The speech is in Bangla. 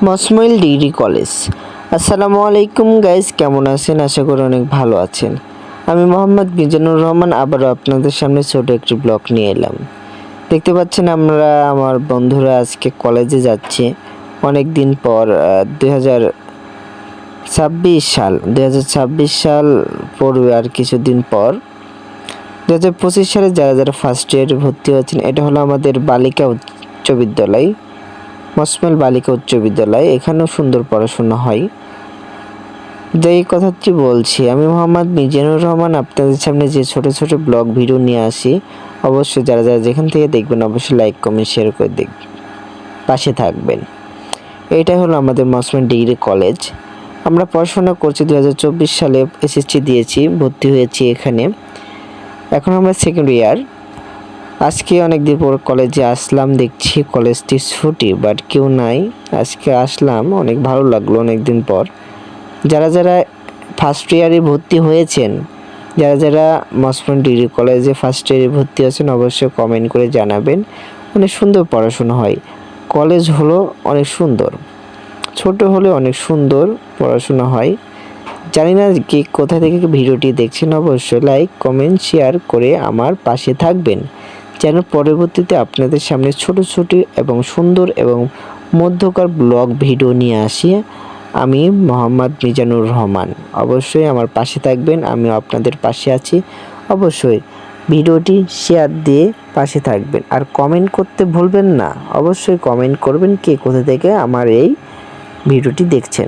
মসমিল ডিগ্রি কলেজ। আসসালামু আলাইকুম গাইস, কেমন আছেন? আশা করি অনেক ভালো আছেন। আমি মোহাম্মদ মিজানুর রহমান আবারও আপনাদের সামনে ছোট একটি ব্লগ নিয়ে এলাম। দেখতে পাচ্ছেন আমার বন্ধুরা আজকে কলেজে যাচ্ছে অনেক দিন পর। 2026 সাল পড়বে আর কিছুদিন পর। 2025 সালে যারা যারা ফার্স্ট ইয়ারে ভর্তি হচ্ছেন, এটা হলো আমাদের বালিকা উচ্চ বিদ্যালয়, মসমেল বালিকা উচ্চ বিদ্যালয়। এখানেও সুন্দর পড়াশোনা হয়। যেই কথাটি বলছি, আমি মোহাম্মদ মিজানুর রহমান আপনাদের সামনে যে ছোট ছোট ব্লগ ভিডিও নিয়ে আসি, অবশ্যই যারা যারা যেখান থেকে দেখবেন অবশ্যই লাইক কমেন্ট শেয়ার করে পাশে থাকবেন। এইটাই হলো আমাদের মসমেল ডিগ্রি কলেজ। আমরা পড়াশোনা করছি 2024 সালে, এসএসসি দিয়েছি, ভর্তি হয়েছি এখানে। এখন আমরা সেকেন্ড ইয়ার। আজকে অনেক দিন পর কলেজে আসলাম, দেখছি কলেজটি ছুটি, বাট কেউ নাই। আজকে আসলাম, অনেক ভালো লাগলো অনেক দিন পর। যারা যারা ফার্স্ট ইয়ারে ভর্তি হয়েছেন, যারা যারা মসমেল ডিগ্রি কলেজে ফার্স্ট ইয়ারে ভর্তি আছেন, অবশ্যই কমেন্ট করে জানাবেন। অনেক সুন্দর পড়াশোনা হয়। কলেজ হলো অনেক সুন্দর, ছোট হলে অনেক সুন্দর পড়াশোনা হয়। জানি না কি কোথা থেকে ভিডিওটি দেখছেন, অবশ্যই লাইক কমেন্ট শেয়ার করে আমার পাশে থাকবেন, যেন পরবর্তীতে আপনাদের সামনে ছোট ছোট এবং সুন্দর এবং মধ্যকার ব্লগ ভিডিও নিয়ে আসি। আমি মোহাম্মদ মিজানুর রহমান। অবশ্যই আমার পাশে থাকবেন, আমিও আপনাদের পাশে আছি। অবশ্যই ভিডিওটি শেয়ার দিয়ে পাশে থাকবেন, আর কমেন্ট করতে ভুলবেন না। অবশ্যই কমেন্ট করবেন কে কোথা থেকে আমার এই ভিডিওটি দেখছেন।